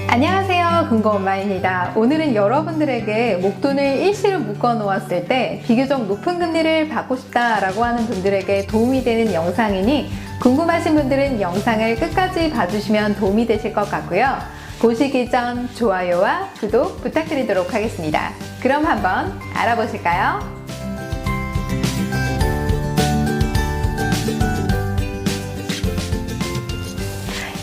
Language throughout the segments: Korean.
안녕하세요, 금고엄마입니다. 오늘은 여러분들에게 목돈을 일시로 묶어 놓았을 때 비교적 높은 금리를 받고 싶다라고 하는 분들에게 도움이 되는 영상이니 궁금하신 분들은 영상을 끝까지 봐주시면 도움이 되실 것 같고요. 보시기 전 좋아요와 구독 부탁드리도록 하겠습니다. 그럼 한번 알아보실까요?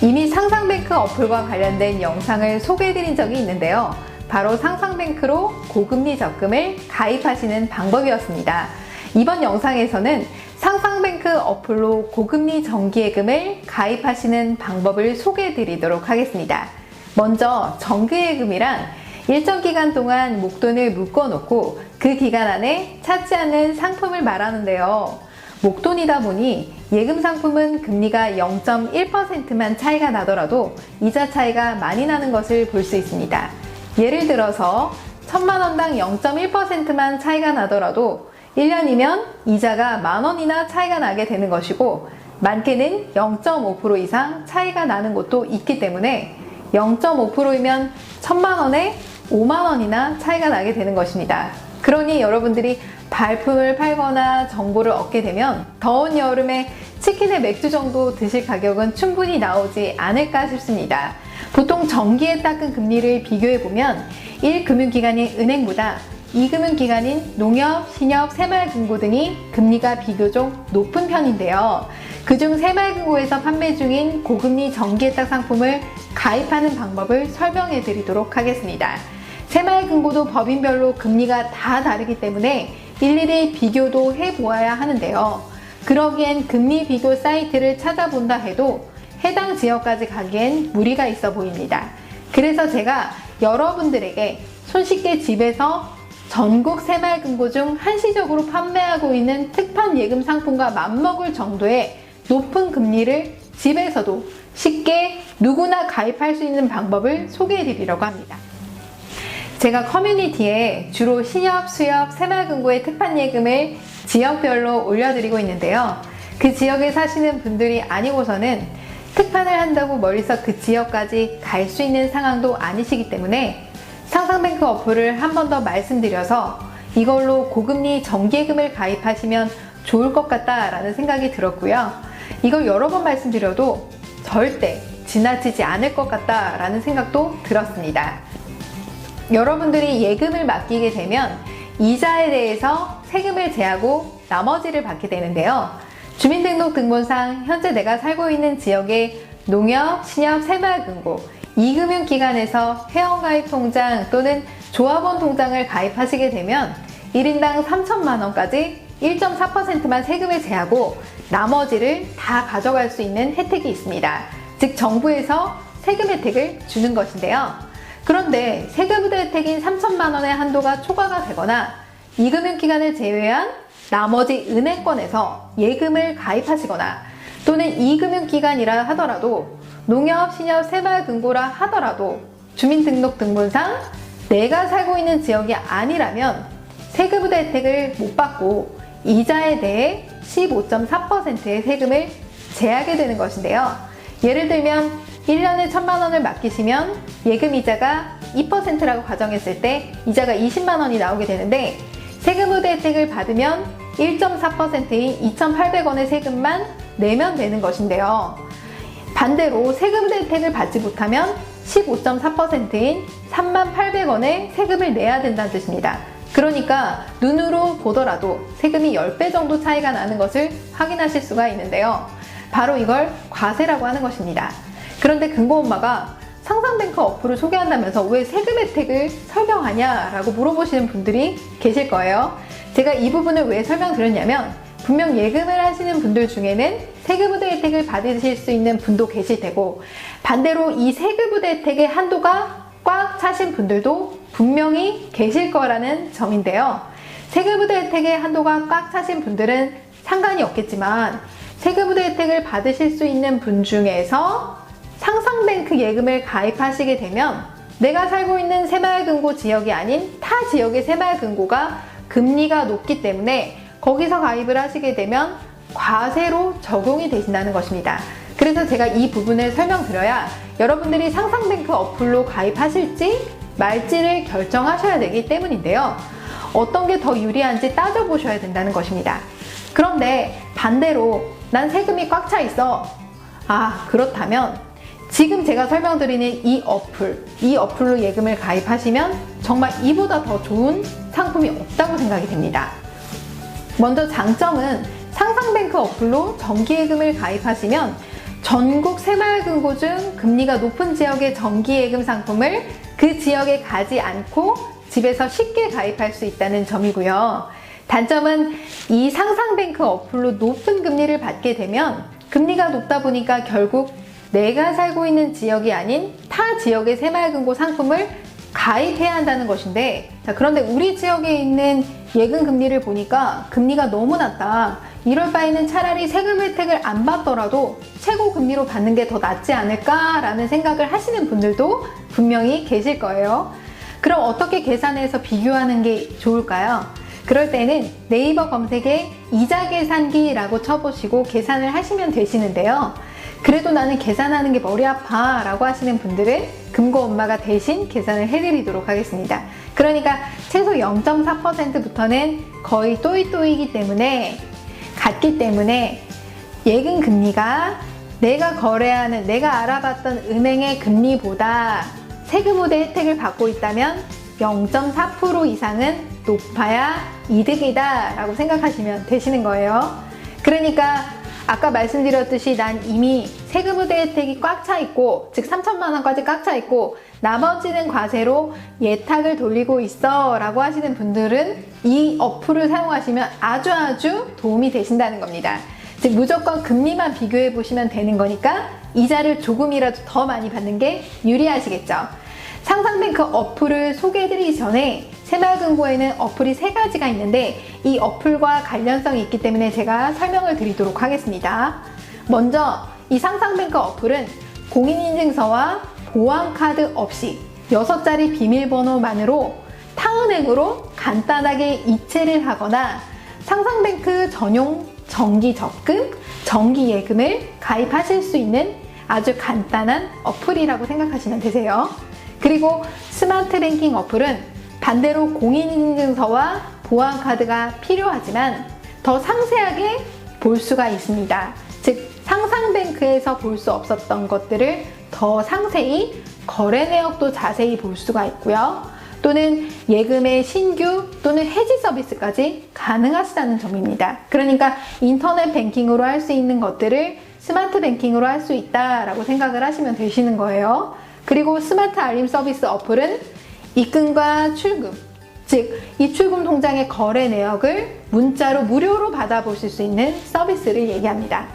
이미 상상뱅크 어플과 관련된 영상을 소개해드린 적이 있는데요. 바로 상상뱅크로 고금리 적금을 가입하시는 방법이었습니다. 이번 영상에서는 상상뱅크 어플로 고금리 정기예금을 가입하시는 방법을 소개해드리도록 하겠습니다. 먼저 정기예금이란 일정 기간 동안 목돈을 묶어놓고 그 기간 안에 찾지 않는 상품을 말하는데요. 목돈이다 보니 예금 상품은 금리가 0.1%만 차이가 나더라도 이자 차이가 많이 나는 것을 볼 수 있습니다. 예를 들어서 1000만원당 0.1%만 차이가 나더라도 1년이면 이자가 만원이나 차이가 나게 되는 것이고 많게는 0.5% 이상 차이가 나는 곳도 있기 때문에 0.5%이면 1000만원에 5만원이나 차이가 나게 되는 것입니다. 그러니 여러분들이 발품을 팔거나 정보를 얻게 되면 더운 여름에 치킨에 맥주 정도 드실 가격은 충분히 나오지 않을까 싶습니다. 보통 정기에 닦은 금리를 비교해보면 1금융기관인 은행보다 2금융기관인 농협, 신협, 새마을금고 등이 금리가 비교적 높은 편인데요. 그중 새마을금고에서 판매 중인 고금리 정기예탁 상품을 가입하는 방법을 설명해 드리도록 하겠습니다. 새마을금고도 법인별로 금리가 다 다르기 때문에 일일이 비교도 해보아야 하는데요. 그러기엔 금리 비교 사이트를 찾아본다 해도 해당 지역까지 가기엔 무리가 있어 보입니다. 그래서 제가 여러분들에게 손쉽게 집에서 전국 새마을금고 중 한시적으로 판매하고 있는 특판 예금 상품과 맞먹을 정도의 높은 금리를 집에서도 쉽게 누구나 가입할 수 있는 방법을 소개해 드리려고 합니다. 제가 커뮤니티에 주로 신협, 수협, 새마을금고의 특판 예금을 지역별로 올려드리고 있는데요. 그 지역에 사시는 분들이 아니고서는 특판을 한다고 멀리서 그 지역까지 갈 수 있는 상황도 아니시기 때문에 상상뱅크 어플을 한 번 더 말씀드려서 이걸로 고금리 정기예금을 가입하시면 좋을 것 같다라는 생각이 들었고요. 이걸 여러 번 말씀드려도 절대 지나치지 않을 것 같다라는 생각도 들었습니다. 여러분들이 예금을 맡기게 되면 이자에 대해서 세금을 제하고 나머지를 받게 되는데요. 주민등록등본상 현재 내가 살고 있는 지역의 농협, 신협, 새마을금고, 2금융기관에서 회원가입 통장 또는 조합원 통장을 가입하시게 되면 1인당 3천만원까지 1.4%만 세금을 제하고 나머지를 다 가져갈 수 있는 혜택이 있습니다. 즉 정부에서 세금 혜택을 주는 것인데요. 그런데 세금부대 혜택인 3천만원의 한도가 초과가 되거나 2금융기관을 제외한 나머지 은행권에서 예금을 가입하시거나 또는 2금융기관이라 하더라도 농협, 신협, 새마을금고라 하더라도 주민등록등본상 내가 살고 있는 지역이 아니라면 세금부대 혜택을 못 받고 이자에 대해 15.4%의 세금을 제하게 되는 것인데요. 예를 들면 1년에 1000만원을 맡기시면 예금이자가 2%라고 가정했을 때 이자가 20만원이 나오게 되는데 세금부대 혜택을 받으면 1.4%인 2,800원의 세금만 내면 되는 것인데요. 반대로 세금부대 혜택을 받지 못하면 15.4%인 38,800원의 세금을 내야 된다는 뜻입니다. 그러니까 눈으로 보더라도 세금이 10배 정도 차이가 나는 것을 확인하실 수가 있는데요. 바로 이걸 과세라고 하는 것입니다. 그런데 금고엄마가 상상뱅크 어플을 소개한다면서 왜 세금 혜택을 설명하냐 라고 물어보시는 분들이 계실 거예요. 제가 이 부분을 왜 설명드렸냐면 분명 예금을 하시는 분들 중에는 세금부대 혜택을 받으실 수 있는 분도 계실 테고 반대로 이 세금부대 혜택의 한도가 꽉 차신 분들도 분명히 계실 거라는 점인데요. 세금부대 혜택의 한도가 꽉 차신 분들은 상관이 없겠지만 세금부대 혜택을 받으실 수 있는 분 중에서 상상뱅크 예금을 가입하시게 되면 내가 살고 있는 새마을금고 지역이 아닌 타 지역의 새마을금고가 금리가 높기 때문에 거기서 가입을 하시게 되면 과세로 적용이 되신다는 것입니다. 그래서 제가 이 부분을 설명드려야 여러분들이 상상뱅크 어플로 가입하실지 말지를 결정하셔야 되기 때문인데요. 어떤 게 더 유리한지 따져보셔야 된다는 것입니다. 그런데 반대로 난 세금이 꽉 차 있어. 그렇다면 지금 제가 설명드리는 이 어플로 예금을 가입하시면 정말 이보다 더 좋은 상품이 없다고 생각이 됩니다. 먼저 장점은 상상뱅크 어플로 정기예금을 가입하시면 전국 새마을금고 중 금리가 높은 지역의 정기예금 상품을 그 지역에 가지 않고 집에서 쉽게 가입할 수 있다는 점이고요. 단점은 이 상상뱅크 어플로 높은 금리를 받게 되면 금리가 높다 보니까 결국 내가 살고 있는 지역이 아닌 타 지역의 새마을금고 상품을 가입해야 한다는 것인데, 그런데 우리 지역에 있는 예금 금리를 보니까 금리가 너무 낮다. 이럴 바에는 차라리 세금 혜택을 안 받더라도 최고 금리로 받는 게 더 낫지 않을까라는 생각을 하시는 분들도 분명히 계실 거예요. 그럼 어떻게 계산해서 비교하는 게 좋을까요? 그럴 때는 네이버 검색에 이자 계산기라고 쳐보시고 계산을 하시면 되시는데요. 그래도 나는 계산하는 게 머리 아파 라고 하시는 분들은 금고 엄마가 대신 계산을 해드리도록 하겠습니다. 그러니까 최소 0.4%부터는 거의 또이또이기 때문에 같기 때문에 예금 금리가 내가 거래하는, 내가 알아봤던 은행의 금리보다 세금 우대 혜택을 받고 있다면 0.4% 이상은 높아야 이득이다 라고 생각하시면 되시는 거예요. 그러니까 아까 말씀드렸듯이 난 이미 세금 우대 혜택이 꽉 차 있고, 즉 3천만 원까지 꽉 차 있고 나머지는 과세로 예탁을 돌리고 있어 라고 하시는 분들은 이 어플을 사용하시면 아주 도움이 되신다는 겁니다. 즉 무조건 금리만 비교해 보시면 되는 거니까 이자를 조금이라도 더 많이 받는 게 유리하시겠죠. 상상뱅크 어플을 소개해드리기 전에 새마을금고에는 어플이 3가지가 있는데 이 어플과 관련성이 있기 때문에 제가 설명을 드리도록 하겠습니다. 먼저 이 상상뱅크 어플은 공인인증서와 보안카드 없이 6자리 비밀번호만으로 타은행으로 간단하게 이체를 하거나 상상뱅크 전용 정기 적금, 정기 예금을 가입하실 수 있는 아주 간단한 어플이라고 생각하시면 되세요. 그리고 스마트 뱅킹 어플은 반대로 공인인증서와 보안카드가 필요하지만 더 상세하게 볼 수가 있습니다. 즉 상상뱅크에서 볼 수 없었던 것들을 더 상세히 거래 내역도 자세히 볼 수가 있고요. 또는 예금의 신규 또는 해지 서비스까지 가능하시다는 점입니다. 그러니까 인터넷 뱅킹으로 할 수 있는 것들을 스마트 뱅킹으로 할 수 있다라고 생각을 하시면 되시는 거예요. 그리고 스마트 알림 서비스 어플은 입금과 출금, 즉 입출금 통장의 거래 내역을 문자로 무료로 받아보실 수 있는 서비스를 얘기합니다.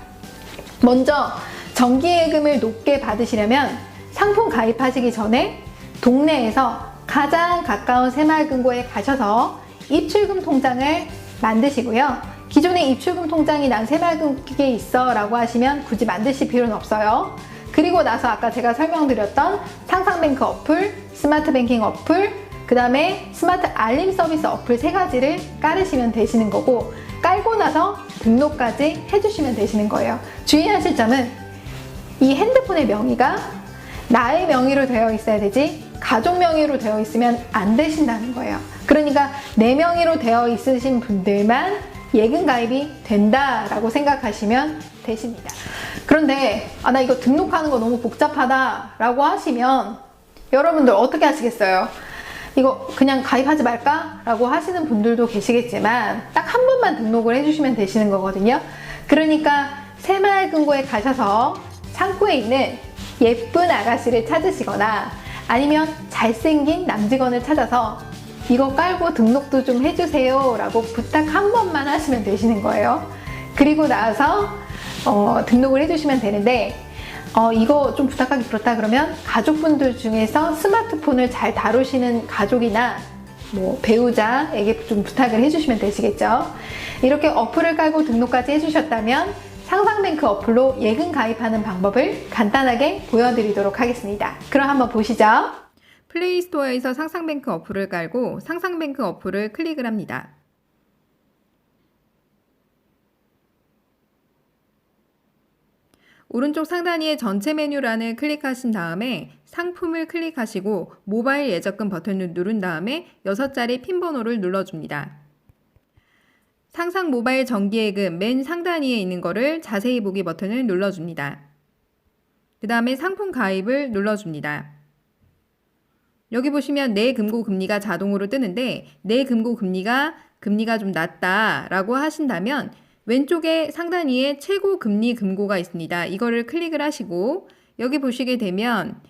먼저 정기예금을 높게 받으시려면 상품 가입하시기 전에 동네에서 가장 가까운 새마을금고에 가셔서 입출금 통장을 만드시고요. 기존에 입출금 통장이 난 새마을금고에 있어 라고 하시면 굳이 만드실 필요는 없어요. 그리고 나서 아까 제가 설명드렸던 상상뱅크 어플, 스마트 뱅킹 어플, 그 다음에 스마트 알림 서비스 어플 3가지를 깔으시면 되시는 거고, 깔고 나서 등록까지 해주시면 되시는 거예요. 주의하실 점은 이 핸드폰의 명의가 나의 명의로 되어 있어야 되지 가족 명의로 되어 있으면 안 되신다는 거예요. 그러니까 내 명의로 되어 있으신 분들만 예금 가입이 된다라고 생각하시면 되십니다. 그런데 나 이거 등록하는 거 너무 복잡하다 라고 하시면 여러분들 어떻게 하시겠어요? 이거 그냥 가입하지 말까? 라고 하시는 분들도 계시겠지만 딱 한 번만 등록을 해주시면 되시는 거거든요. 그러니까 새마을금고에 가셔서 창구에 있는 예쁜 아가씨를 찾으시거나 아니면 잘생긴 남직원을 찾아서 이거 깔고 등록도 좀 해주세요 라고 부탁 한 번만 하시면 되시는 거예요. 그리고 나서 등록을 해주시면 되는데 이거 좀 부탁하기 그렇다 그러면 가족분들 중에서 스마트폰을 잘 다루시는 가족이나 뭐 배우자에게 좀 부탁을 해주시면 되시겠죠. 이렇게 어플을 깔고 등록까지 해주셨다면 상상뱅크 어플로 예금 가입하는 방법을 간단하게 보여드리도록 하겠습니다. 그럼 한번 보시죠. 플레이스토어에서 상상뱅크 어플을 깔고 상상뱅크 어플을 클릭을 합니다. 오른쪽 상단위에 전체 메뉴란을 클릭하신 다음에 상품을 클릭하시고 모바일 예적금 버튼을 누른 다음에 6자리 핀 번호를 눌러줍니다. 상상 모바일 정기예금 맨 상단위에 있는 거를 자세히 보기 버튼을 눌러줍니다. 그 다음에 상품 가입을 눌러줍니다. 여기 보시면 내 금고 금리가 자동으로 뜨는데 내 금고 금리가 좀 낮다라고 하신다면 왼쪽에 상단 위에 최고 금리 금고가 있습니다. 이거를 클릭을 하시고 여기 보시게 되면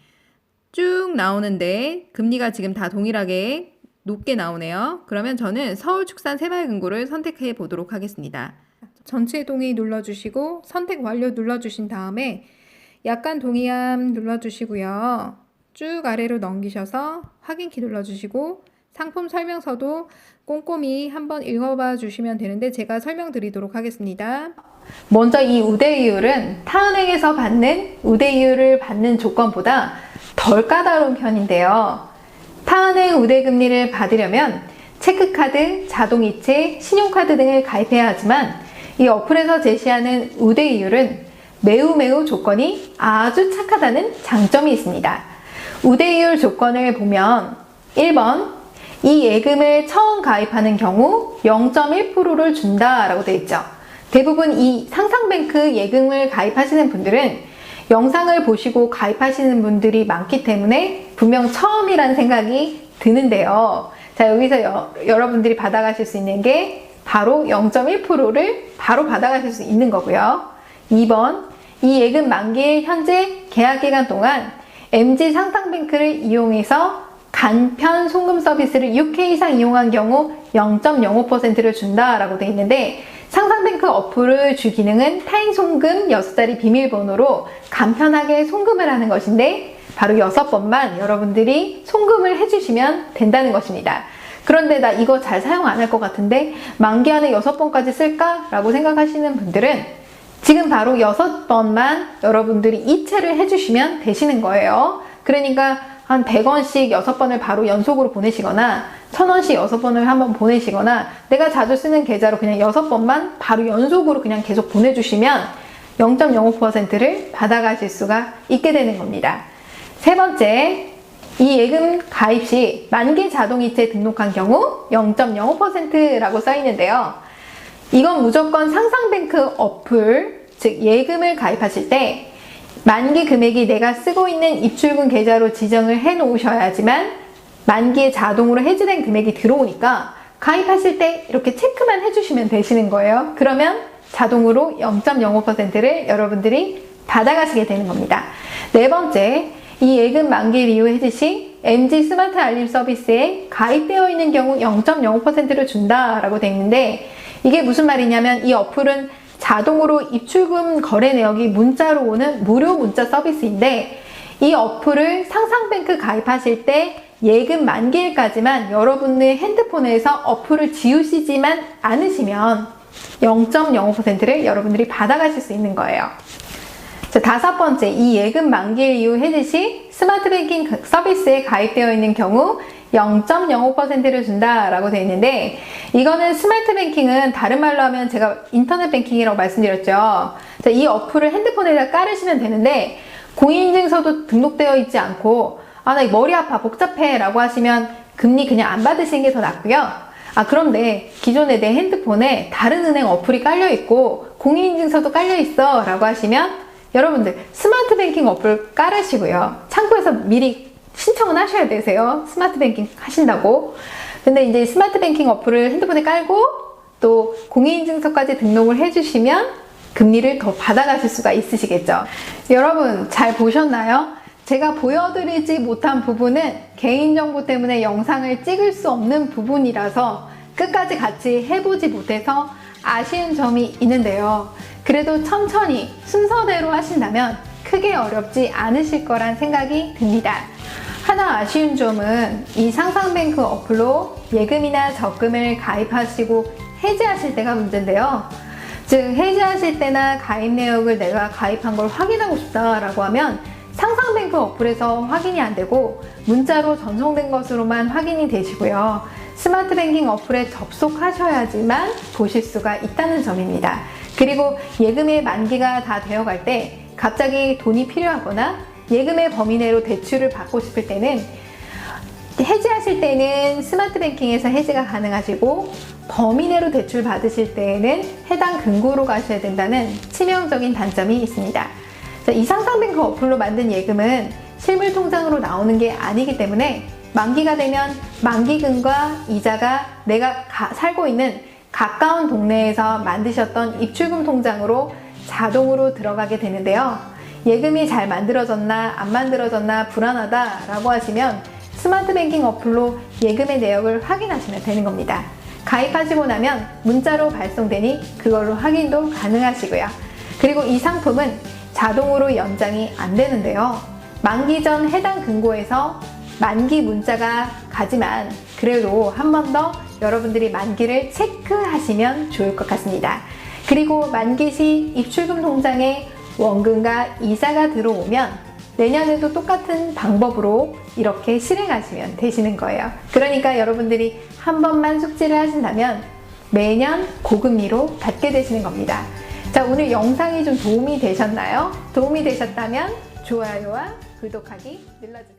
쭉 나오는데 금리가 지금 다 동일하게 높게 나오네요. 그러면 저는 서울축산 새마을금고를 선택해 보도록 하겠습니다. 전체 동의 눌러주시고 선택 완료 눌러주신 다음에 약간 동의함 눌러주시고요. 쭉 아래로 넘기셔서 확인키 눌러주시고 상품 설명서도 꼼꼼히 한번 읽어봐 주시면 되는데 제가 설명드리도록 하겠습니다. 먼저 이 우대이율은 타은행에서 받는 우대이율을 받는 조건보다 덜 까다로운 편인데요. 타은행 우대금리를 받으려면 체크카드, 자동이체, 신용카드 등을 가입해야 하지만 이 어플에서 제시하는 우대이율은 매우 조건이 아주 착하다는 장점이 있습니다. 우대이율 조건을 보면 1번 이 예금을 처음 가입하는 경우 0.1%를 준다라고 되어 있죠. 대부분 이 상상뱅크 예금을 가입하시는 분들은 영상을 보시고 가입하시는 분들이 많기 때문에 분명 처음이라는 생각이 드는데요. 자, 여기서 여러분들이 받아가실 수 있는 게 바로 0.1%를 바로 받아가실 수 있는 거고요. 2번 이 예금 만기일 현재 계약기간 동안 MG 상상뱅크를 이용해서 간편 송금 서비스를 6회 이상 이용한 경우 0.05%를 준다라고 되어 있는데 상상뱅크 어플의 주 기능은 타인 송금 6자리 비밀번호로 간편하게 송금을 하는 것인데 바로 6번만 여러분들이 송금을 해주시면 된다는 것입니다. 그런데 나 이거 잘 사용 안 할 것 같은데 만기 안에 6번까지 쓸까? 라고 생각하시는 분들은 지금 바로 6번만 여러분들이 이체를 해주시면 되시는 거예요. 그러니까 한 100원씩 6번을 바로 연속으로 보내시거나 1000원씩 6번을 한번 보내시거나 내가 자주 쓰는 계좌로 그냥 6번만 바로 연속으로 그냥 계속 보내주시면 0.05%를 받아가실 수가 있게 되는 겁니다. 세 번째, 이 예금 가입 시 만기 자동이체 등록한 경우 0.05%라고 써 있는데요. 이건 무조건 상상뱅크 어플, 즉 예금을 가입하실 때 만기 금액이 내가 쓰고 있는 입출금 계좌로 지정을 해 놓으셔야지만 만기에 자동으로 해지된 금액이 들어오니까 가입하실 때 이렇게 체크만 해주시면 되시는 거예요. 그러면 자동으로 0.05%를 여러분들이 받아가시게 되는 겁니다. 네 번째, 이 예금 만기일 이후 해지 시 MG 스마트 알림 서비스에 가입되어 있는 경우 0.05%를 준다라고 되어 있는데 이게 무슨 말이냐면 이 어플은 자동으로 입출금 거래 내역이 문자로 오는 무료 문자 서비스인데 이 어플을 상상뱅크 가입하실 때 예금 만기일까지만 여러분의 핸드폰에서 어플을 지우시지만 않으시면 0.05%를 여러분들이 받아가실 수 있는 거예요. 자, 다섯 번째, 이 예금 만기일 이후 해지 시 스마트 뱅킹 서비스에 가입되어 있는 경우 0.05%를 준다라고 되어 있는데 이거는 스마트 뱅킹은 다른 말로 하면 제가 인터넷 뱅킹이라고 말씀드렸죠. 자, 이 어플을 핸드폰에다 깔으시면 되는데 공인인증서도 등록되어 있지 않고 나 머리 아파 복잡해 라고 하시면 금리 그냥 안 받으시는 게 더 낫고요. 그런데 기존에 내 핸드폰에 다른 은행 어플이 깔려 있고 공인인증서도 깔려 있어 라고 하시면 여러분들 스마트 뱅킹 어플 깔으시고요. 창구에서 미리 신청은 하셔야 되세요. 스마트 뱅킹 하신다고. 근데 이제 스마트 뱅킹 어플을 핸드폰에 깔고 또 공인인증서까지 등록을 해주시면 금리를 더 받아가실 수가 있으시겠죠. 여러분 잘 보셨나요? 제가 보여드리지 못한 부분은 개인정보 때문에 영상을 찍을 수 없는 부분이라서 끝까지 같이 해보지 못해서 아쉬운 점이 있는데요. 그래도 천천히 순서대로 하신다면 크게 어렵지 않으실 거란 생각이 듭니다. 하나 아쉬운 점은 이 상상뱅크 어플로 예금이나 적금을 가입하시고 해지하실 때가 문제인데요. 즉 해지하실 때나 가입 내역을 내가 가입한 걸 확인하고 싶다라고 하면 상상뱅크 어플에서 확인이 안 되고 문자로 전송된 것으로만 확인이 되시고요. 스마트 뱅킹 어플에 접속하셔야지만 보실 수가 있다는 점입니다. 그리고 예금의 만기가 다 되어갈 때 갑자기 돈이 필요하거나 예금의 범위 내로 대출을 받고 싶을 때는 해지하실 때는 스마트 뱅킹에서 해지가 가능하시고 범위 내로 대출 받으실 때에는 해당 금고로 가셔야 된다는 치명적인 단점이 있습니다. 이 상상뱅크 어플로 만든 예금은 실물 통장으로 나오는 게 아니기 때문에 만기가 되면 만기금과 이자가 내가 살고 있는 가까운 동네에서 만드셨던 입출금 통장으로 자동으로 들어가게 되는데요. 예금이 잘 만들어졌나 안 만들어졌나 불안하다 라고 하시면 스마트 뱅킹 어플로 예금의 내역을 확인하시면 되는 겁니다. 가입하시고 나면 문자로 발송되니 그걸로 확인도 가능하시고요. 그리고 이 상품은 자동으로 연장이 안 되는데요. 만기 전 해당 금고에서 만기 문자가 가지만 그래도 한 번 더 여러분들이 만기를 체크하시면 좋을 것 같습니다. 그리고 만기 시 입출금 통장에 원금과 이자가 들어오면 내년에도 똑같은 방법으로 이렇게 실행하시면 되시는 거예요. 그러니까 여러분들이 한 번만 숙지를 하신다면 매년 고금리로 받게 되시는 겁니다. 자, 오늘 영상이 좀 도움이 되셨나요? 도움이 되셨다면 좋아요와 구독하기 눌러주세요.